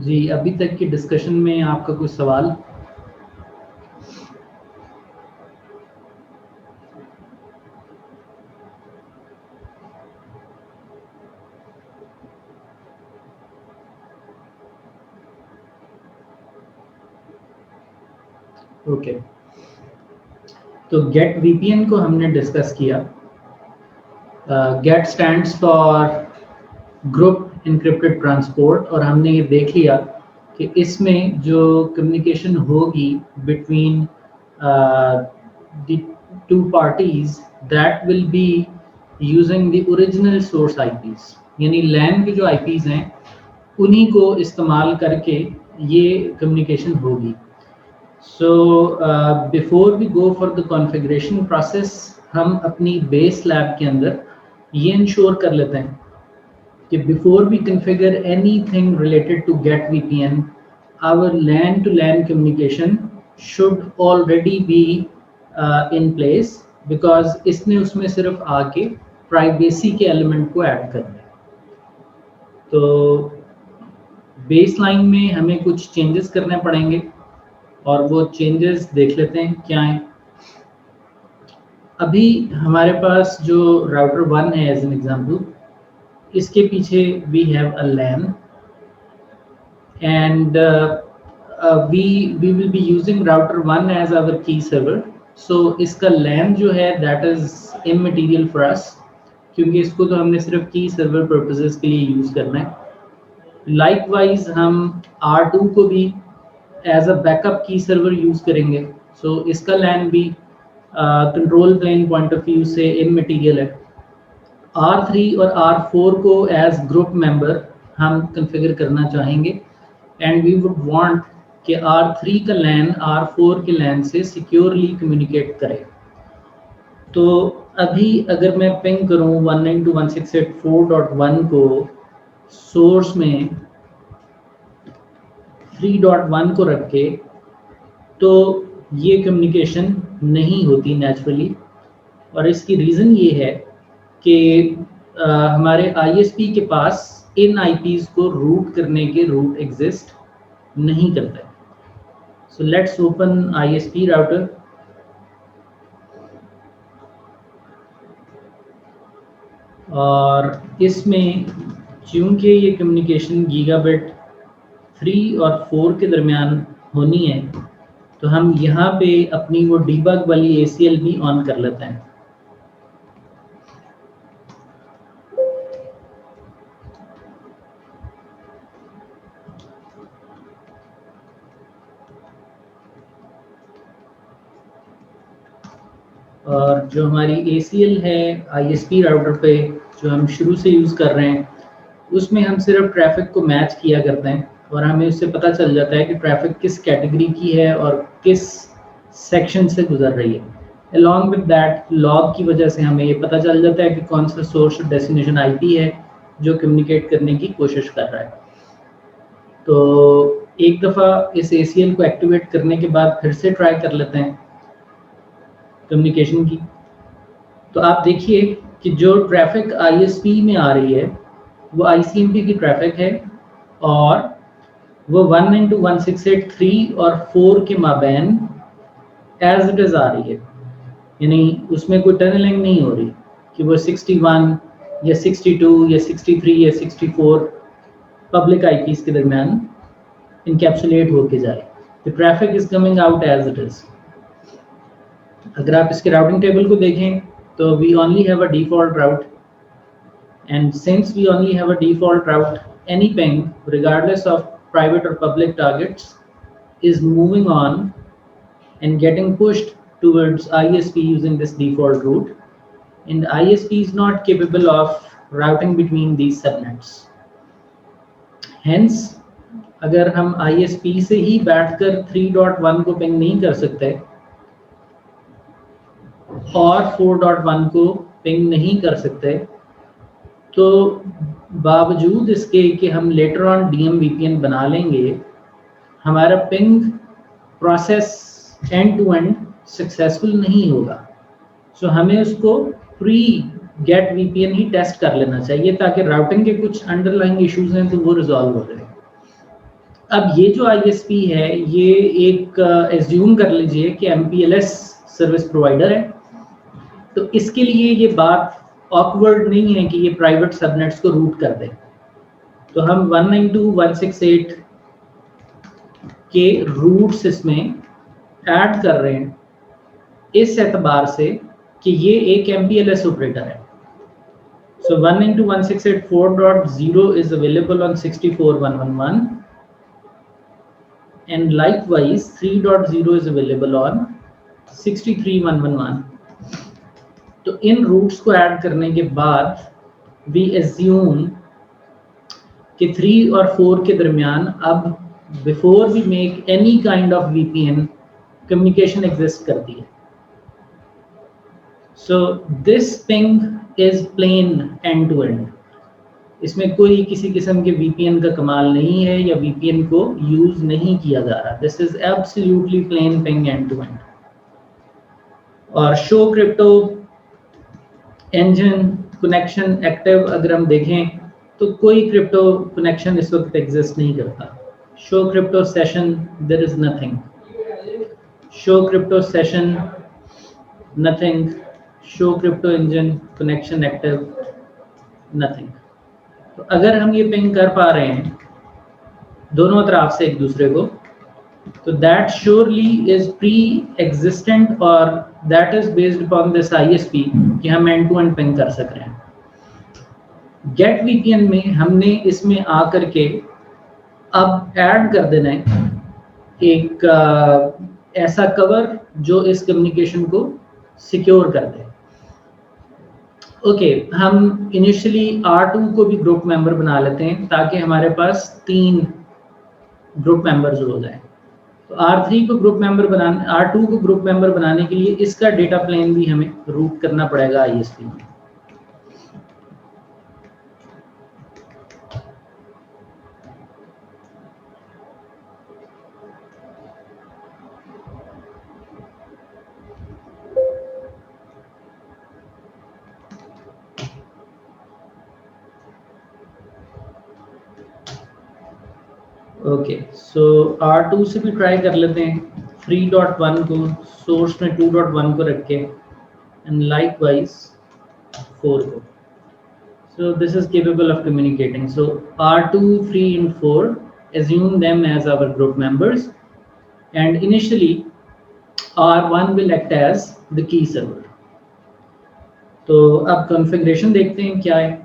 जी, अभी तक की डिस्कशन में आपका कोई सवाल? ओके, तो गेट वीपीएन को हमने डिस्कस किया। GET stands for group encrypted transport, और हमने ये देख लिया कि इसमें जो कम्युनिकेशन होगी between the two parties that will be using the original source IPs, यानी लैन के जो आईपीज हैं उन्हीं को इस्तेमाल करके ये कम्युनिकेशन होगी। So before we go for the configuration process, हम अपनी बेस लैब के अंदर ये इंश्योर कर लेते हैं कि before we configure anything related to get VPN, our LAN to LAN communication should already be in place, because इसने उसमें सिर्फ आके प्राइवेसी के एलिमेंट को ऐड करना है। तो बेस लाइन में हमें कुछ चेंजेस करने पड़ेंगे और वो चेंजेस देख लेते हैं क्या है। अभी हमारे पास जो राउटर 1 है एज एन एग्जांपल, इसके पीछे we have a LAN and we will be using router 1 as our key server. So इसका लैन जो है that is immaterial for us, क्योंकि इसको तो हमने सिर्फ की सर्वर पर्पसेस के लिए यूज़ करना है। लाइकवाइज हम R2 को भी as a backup key server use करेंगे। सो इसका लैन भी control plane point of view से इममटेरियल है। R3 और R4 को एज ग्रुप मेंबर हम कॉन्फ़िगर करना चाहेंगे एंड वी वुड वांट कि R3 का लैन R4 के लैन से सिक्योरली कम्युनिकेट करे। तो अभी अगर मैं पिंग करूं 192.168.4.1 को सोर्स में 3.1 को रख के, तो ये कम्युनिकेशन नहीं होती नेचुरली। और इसकी रीज़न ये है कि हमारे आईएसपी के पास इन आईपीज़ को रूट करने के रूट एग्जिस्ट नहीं करते। So let's open ISP router और इसमें चूंकि ये कम्युनिकेशन गीगाबिट 3 और 4 के दरमियान होनी है, तो हम यहाँ पे अपनी वो डीबग वाली एसीएल भी ऑन कर लेते हैं। और जो हमारी ACL है ISP राउटर पे जो हम शुरू से यूज़ कर रहे हैं, उसमें हम सिर्फ ट्रैफिक को मैच किया करते हैं और हमें उससे पता चल जाता है कि ट्रैफिक किस कैटेगरी की है और किस सेक्शन से गुजर रही है। अलॉन्ग विद दैट लॉग की वजह से हमें ये पता चल जाता है कि कौन सा सोर्स और डेस्टिनेशन IP है जो कम्युनिकेट करने की कोशिश कर रहा है। तो एक दफ़ा इस ACL को एक्टिवेट करने के बाद फिर से ट्राई कर लेते हैं कम्युनिकेशन की। तो आप देखिए कि जो ट्रैफिक ISP में आ रही है वो ICMP की ट्रैफिक है और वो 192.168.3 और 4 के माबैन एज इट इज़ आ रही है, यानी उसमें कोई टनलिंग नहीं हो रही कि वो 61 या 62 या 63 या 64 पब्लिक IPs के दरमियान इनकैप्सुलेट होके जाए। The traffic is coming out as it is. अगर आप इसके राउटिंग टेबल को देखें तो we only have a default route, and since we only have a default route, any ping regardless of private or public targets is moving on and getting pushed towards ISP using this default route, and ISP is not capable of routing between these subnets. Hence अगर हम ISP से ही बैठकर 3.1 को ping नहीं कर सकते और 4.1 को पिंग नहीं कर सकते, तो बावजूद इसके कि हम लेटर ऑन DMVPN बना लेंगे, हमारा ping process end to end successful नहीं होगा। सो हमें उसको प्री गेट VPN ही टेस्ट कर लेना चाहिए ताकि राउटिंग के कुछ अंडरलाइंग इश्यूज हैं तो वो रिजॉल्व हो जाए। अब ये जो ISP है ये एक एज्यूम कर लीजिए कि MPLS सर्विस प्रोवाइडर है, तो इसके लिए ये बात ऑकवर्ड नहीं है कि ये प्राइवेट सबनेट्स को रूट कर दे। तो हम 192.168 के रूट्स इसमें ऐड कर रहे हैं इस एतबार से कि ये एक MPLS ऑपरेटर है। So 192.168.4.0 is available on 64.111 and likewise 3.0 is available on 63.111. तो इन रूट्स को ऐड करने के बाद we assume कि 3 और 4 के दरमियान अब before we make any kind of VPN communication exist करती है। So this ping is plain end to end. इसमें कोई किसी किस्म के VPN का कमाल नहीं है या VPN को यूज नहीं किया जा रहा। This is absolutely plain ping end to end. और show crypto engine connection active अगर हम देखें तो कोई क्रिप्टो कनेक्शन इस वक्त एग्जिस्ट नहीं करता। Show crypto session there is nothing, show crypto session nothing, show crypto engine connection active nothing. तो अगर हम ये पिंग कर पा रहे हैं दोनों तरफ से एक दूसरे को, तो that surely is pre existent और that is based upon this ISP कि हम एंड टू एंड पिंग कर सक रहे हैं। गेट VPN में हमने इसमें आकर के अब ऐड कर देना है एक ऐसा कवर जो इस कम्युनिकेशन को सिक्योर कर दे। ओके, हम इनिशियली R2 को भी ग्रुप मेंबर बना लेते हैं ताकि हमारे पास 3 ग्रुप मेंबर्स हो जाए। तो R3 को ग्रुप मेंबर बनाने, R2 को ग्रुप मेंबर बनाने के लिए इसका डेटा प्लेन भी हमें रूट करना पड़ेगा ISP में। ओके, सो R2 से भी ट्राई कर लेते हैं। 3.1 को सोर्स में 2.1 को रख के एंड लाइकवाइज 4 को। So this is capable of communicating. So R2, 3 and 4 assume them as our group members and initially R1 will act as the key server. तो अब कॉन्फ़िगरेशन देखते हैं क्या है।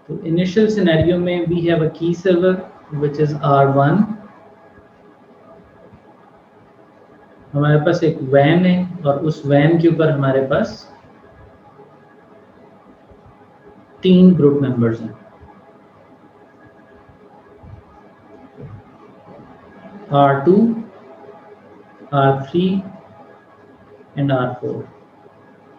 तो इनिशियल सिनेरियो में we have a key server which is R1. हमारे पास एक वैन है और उस वैन के ऊपर हमारे पास 3 ग्रुप मेंबर्स हैं, R2, R3 and R4.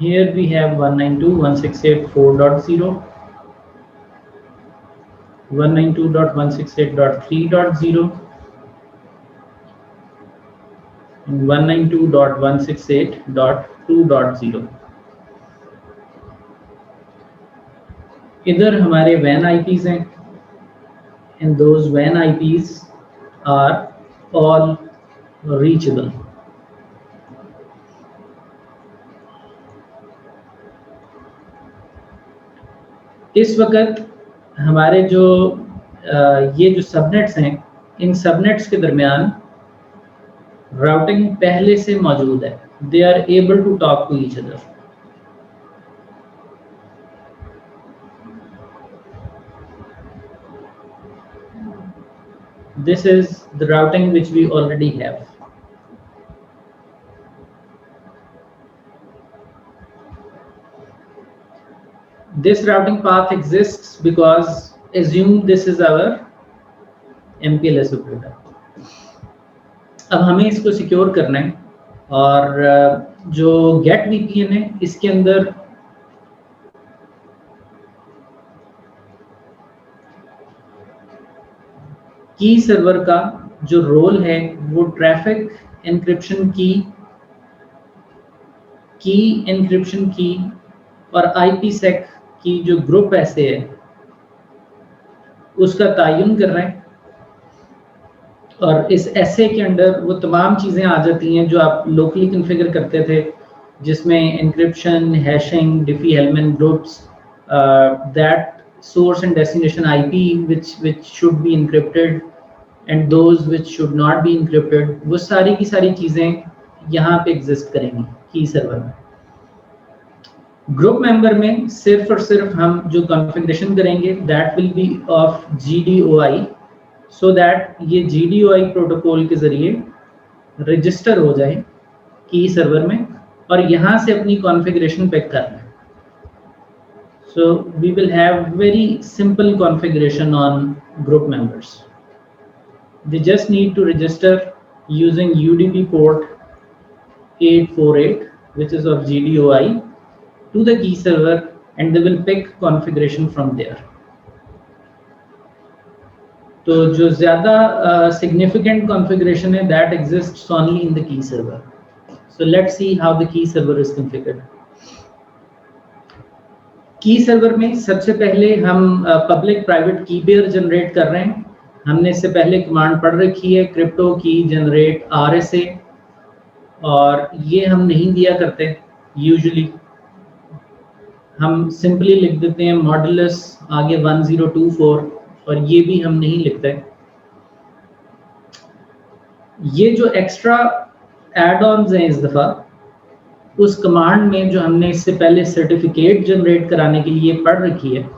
Here we have 192.168.4.0, 192.168.3.0 and 192.168.2.0. इधर हमारे WAN IPs हैं and those WAN IPs are all reachable. इस वक्त हमारे जो ये जो सबनेट्स हैं, इन सबनेट्स के दरमियान राउटिंग पहले से मौजूद है। They are able to talk to each other. This is the routing which we already have. This routing path exists because assume this is our MPLS operator. अब हमें इसको सिक्योर करना है और जो गेट VPN है इसके अंदर की सर्वर का जो रोल है वो ट्रैफिक एनक्रिप्शन की एनक्रिप्शन की और IPsec की जो ग्रुप ऐसे है उसका तयन कर रहे हैं, और इस ऐसे के अंडर वो तमाम चीज़ें आ जाती हैं जो आप लोकली कॉन्फ़िगर करते थे, जिसमें encryption, hashing, Diffie Hellman groups, that source and destination IP which should be encrypted and those which should not be encrypted, वो सारी की सारी चीज़ें यहाँ पे एग्जिस्ट करेंगी की सर्वर में। ग्रुप मेंबर में सिर्फ और सिर्फ हम जो कॉन्फ़िगरेशन करेंगे that will be of GDOI, so that ये GDOI प्रोटोकॉल के ज़रिए रजिस्टर हो जाए की सर्वर में और यहाँ से अपनी कॉन्फ़िगरेशन पिक कर लें। So we will have very simple configuration on group members. They just need to register using UDP port 848, which is of GDOI, to the key server, and they will pick configuration from there. तो जो ज़्यादा significant configuration है that exists only in the key server. So let's see how the key server is configured. की server में सबसे पहले हम public private की पेयर जनरेट कर रहे हैं। हमने इससे पहले कमांड पढ़ रखी है क्रिप्टो की जनरेट RSA, और ये हम नहीं दिया करते यूजुअली, हम सिंपली लिख देते हैं मॉडुलस आगे 1024, और ये भी हम नहीं लिखते। ये जो एक्स्ट्रा एड-ऑन्स हैं इस दफ़ा उस कमांड में जो हमने इससे पहले सर्टिफिकेट जनरेट कराने के लिए पढ़ रखी है,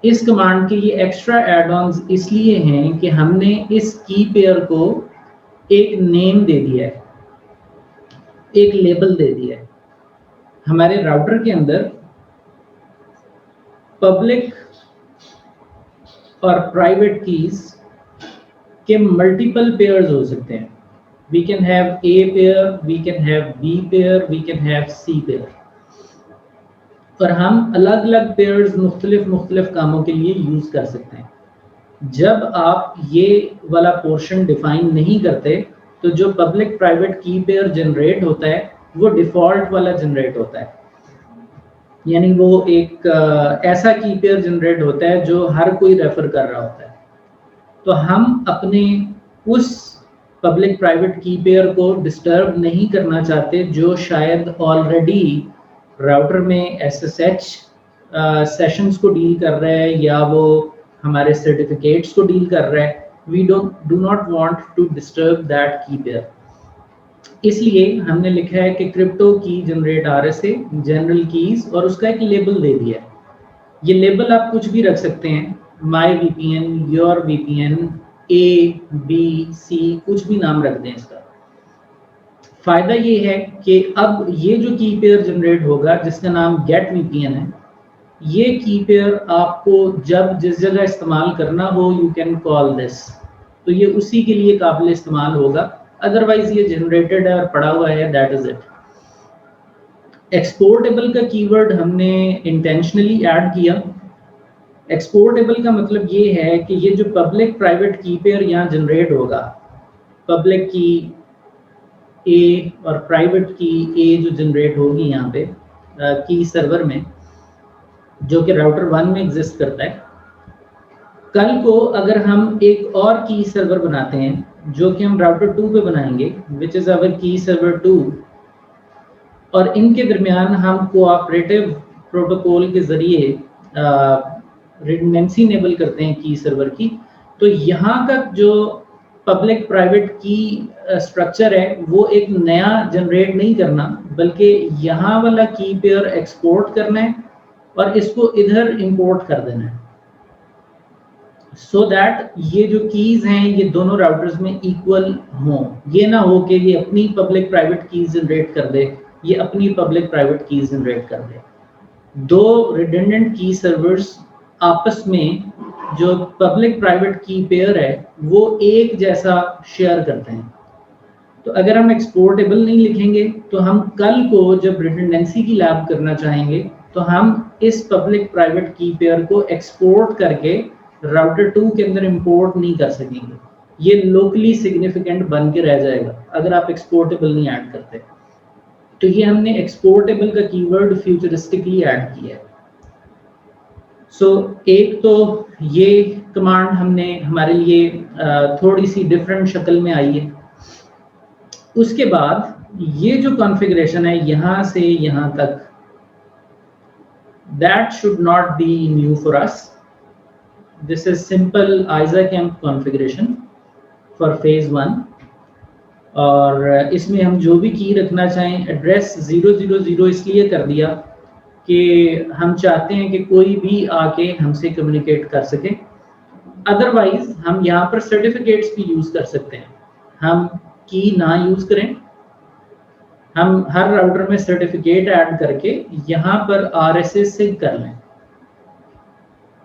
इस कमांड के लिए एक्स्ट्रा एड-ऑन्स इसलिए हैं कि हमने इस की पेयर को एक नेम दे दिया है, एक लेबल दे दिया है। हमारे राउटर के अंदर पब्लिक और प्राइवेट कीज के मल्टीपल पेयर्स हो सकते हैं। We can have A pair, we can have B pair, we can have C pair, और हम अलग अलग पेयर्स मुख्तलिफ कामों के लिए यूज कर सकते हैं। जब आप ये वाला पोर्शन डिफाइन नहीं करते तो जो पब्लिक प्राइवेट की पेयर जनरेट होता है वो डिफॉल्ट वाला जनरेट होता है, यानी वो एक ऐसा की पेयर जनरेट होता है जो हर कोई रेफर कर रहा होता है। तो हम अपने उस पब्लिक प्राइवेट की पेयर को डिस्टर्ब नहीं करना चाहते जो शायद ऑलरेडी राउटर में SSH सेशंस को डील कर रहा है या वो हमारे सर्टिफिकेट्स को डील कर रहा है। We do not want to disturb that key pair, इसलिए हमने लिखा है कि क्रिप्टो की जनरेट RSA जनरल कीज और उसका एक लेबल दे दिया है। ये लेबल आप कुछ भी रख सकते हैं, माई VPN, your VPN, A, B, C, कुछ भी नाम रख दें इसका। फायदा ये है कि अब ये जो की पेयर जनरेट होगा जिसका नाम गेट VPN है, ये की पेयर आपको जब जिस जगह इस्तेमाल करना हो यू कैन कॉल दिस, तो ये उसी के लिए काबिल इस्तेमाल होगा। अदरवाइज ये जनरेटेड है और पड़ा हुआ है, दैट इज इट। एक्सपोर्टेबल का कीवर्ड हमने इंटेंशनली ऐड किया। एक्सपोर्टेबल का मतलब ये है कि ये जो पब्लिक प्राइवेट की पेयर यहाँ जनरेट होगा, पब्लिक की A और प्राइवेट की A जो जनरेट होगी यहाँ पे की सर्वर में, जो कि राउटर 1 में एग्जिस्ट करता है, कल को अगर हम एक और की सर्वर बनाते हैं जो कि हम राउटर 2 पे बनाएंगे, विच इज़ अवर की सर्वर 2, और इनके दरमियान हम कोऑपरेटिव प्रोटोकॉल के ज़रिए रिडंडेंसी इनेबल करते हैं की सर्वर की, तो यहाँ तक जो पब्लिक प्राइवेट की स्ट्रक्चर है वो एक नया जनरेट नहीं करना, बल्कि यहाँ वाला की पेयर एक्सपोर्ट करना है और इसको इधर इंपोर्ट कर देना है, सो दैट ये जो कीज हैं ये दोनों राउटर्स में इक्वल हों। ये ना हो कि ये अपनी पब्लिक प्राइवेट कीज जनरेट कर दे, ये अपनी पब्लिक प्राइवेट कीज जनरेट कर दे। दो रिडंडेंट की सर्वर्स आपस में जो पब्लिक प्राइवेट की पेयर है वो एक जैसा शेयर करते हैं। तो अगर हम एक्सपोर्टेबल नहीं लिखेंगे तो हम कल को जब रिडंडेंसी की लैब करना चाहेंगे तो हम इस पब्लिक प्राइवेट की पेयर को एक्सपोर्ट करके राउटर 2 के अंदर इंपोर्ट नहीं कर सकेंगे। ये लोकली सिग्निफिकेंट बन के रह जाएगा अगर आप एक्सपोर्टेबल नहीं ऐड करते। तो ये हमने एक्सपोर्टेबल का कीवर्ड फ्यूचरिस्टिकली ऐड किया है। सो एक तो ये कमांड हमने हमारे लिए थोड़ी सी डिफरेंट शक्ल में आई है। उसके बाद ये जो कॉन्फ़िगरेशन है यहाँ से यहाँ तक, that should not be new for us. This is simple ISACamp configuration for phase 1। और इसमें हम जो भी की रखना चाहें, एड्रेस 000 इसलिए कर दिया कि हम चाहते हैं कि कोई भी आके हमसे कम्युनिकेट कर सके। अदरवाइज हम यहाँ पर सर्टिफिकेट्स भी यूज़ कर सकते हैं। हम की ना यूज़ करें, हम हर राउटर में सर्टिफिकेट ऐड करके यहाँ पर RSA सिंक कर लें,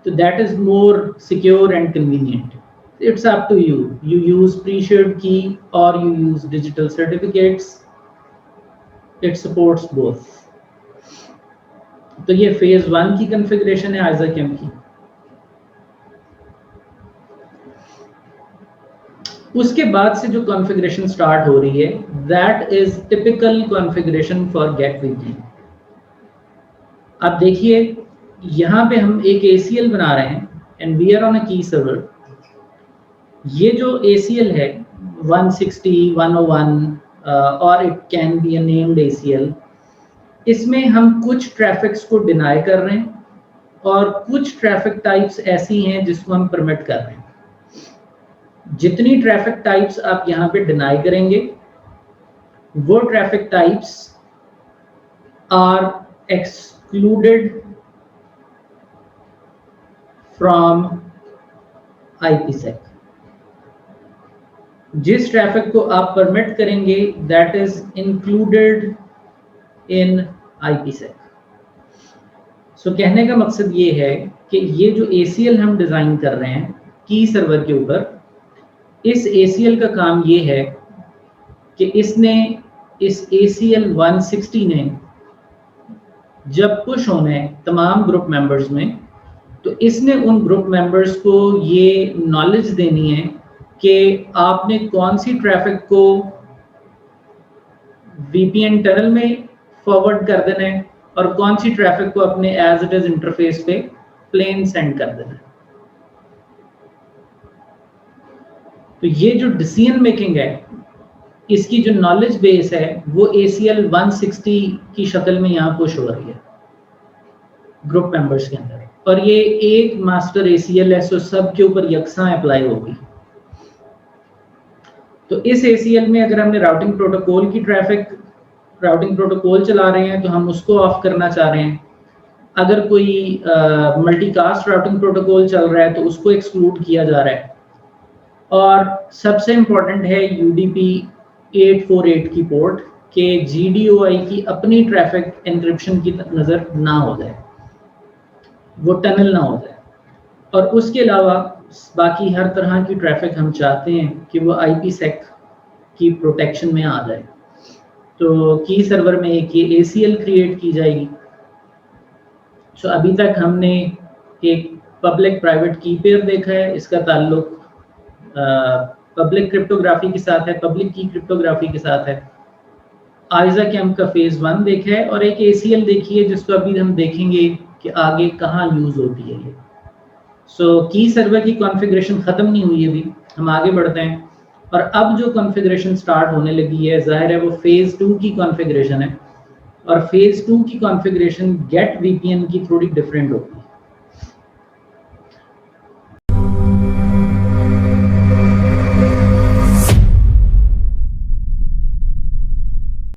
तो that is more secure and convenient. It's up to you. You use pre-shared key or you use digital certificates. It supports both. तो ये फेज 1 की कॉन्फ़िगरेशन है ISACamp की। उसके बाद से जो कॉन्फ़िगरेशन स्टार्ट हो रही है, that is typical configuration for get VPN। अब देखिए यहाँ पे हम एक ACL बना रहे हैं and we are on a key server। ये जो ACL है 160, 101 और it can be a named ACL, इसमें हम कुछ ट्रैफिक्स को डिनाई कर रहे हैं और कुछ ट्रैफिक टाइप्स ऐसी हैं जिसको हम परमिट कर रहे हैं। जितनी ट्रैफिक टाइप्स आप यहाँ पे डिनाई करेंगे वो traffic types are excluded from IPsec। जिस ट्रैफिक को आप परमिट करेंगे that is included in IPsec। सो कहने का मकसद ये है कि ये जो ACL हम डिज़ाइन कर रहे हैं की सर्वर के ऊपर, इस ACL का काम ये है कि इसने इस ACL 160 ने जब पुश होने तमाम ग्रुप मेंबर्स में, तो इसने उन ग्रुप मेंबर्स को ये नॉलेज देनी है कि आपने कौन सी ट्रैफिक को VPN टनल में फॉरवर्ड कर देना है और कौन सी ट्रैफिक को अपने एज इट इज इंटरफेस पे प्लेन सेंड कर देना है। तो ये जो डिसीजन मेकिंग है, इसकी जो नॉलेज बेस है वो ACL 160 की शक्ल में यहाँ पुश हो रही है ग्रुप मेंबर्स के अंदर, और ये एक मास्टर ACL है, सो सब के ऊपर यकसा अप्लाई होगी। तो इस ACL में अगर हमने राउटिंग प्रोटोकॉल की ट्रैफिक, राउटिंग प्रोटोकॉल चला रहे हैं तो हम उसको ऑफ करना चाह रहे हैं। अगर कोई मल्टीकास्ट राउटिंग प्रोटोकॉल चल रहा है तो उसको एक्सक्लूड किया जा रहा है। और सबसे इम्पोर्टेंट है UDP 848 की पोर्ट के GDOI की अपनी ट्रैफिक एन्क्रिप्शन की नज़र ना हो जाए, वो टनल ना हो जाए। और उसके अलावा बाकी हर तरह की ट्रैफिक हम चाहते हैं कि वो IPsec की प्रोटेक्शन में आ जाए। तो की सर्वर में एक ये ACL क्रिएट की जाएगी। सो अभी तक हमने एक पब्लिक प्राइवेट की पेयर देखा है, इसका ताल्लुक पब्लिक क्रिप्टोग्राफी के साथ है, पब्लिक की क्रिप्टोग्राफी के साथ है। ISACamp का फेज 1 देखा है और एक ACL देखी है जिसको अभी हम देखेंगे कि आगे कहाँ यूज होती है ये। सो की सर्वर की कॉन्फ़िगरेशन ख़त्म नहीं हुई अभी, हम आगे बढ़ते हैं। और अब जो कॉन्फ़िगरेशन स्टार्ट होने लगी है, जाहिर है वो फेज़ 2 की कॉन्फ़िगरेशन है, और फेज़ 2 की कॉन्फ़िगरेशन गेट VPN की थोड़ी डिफरेंट होगी।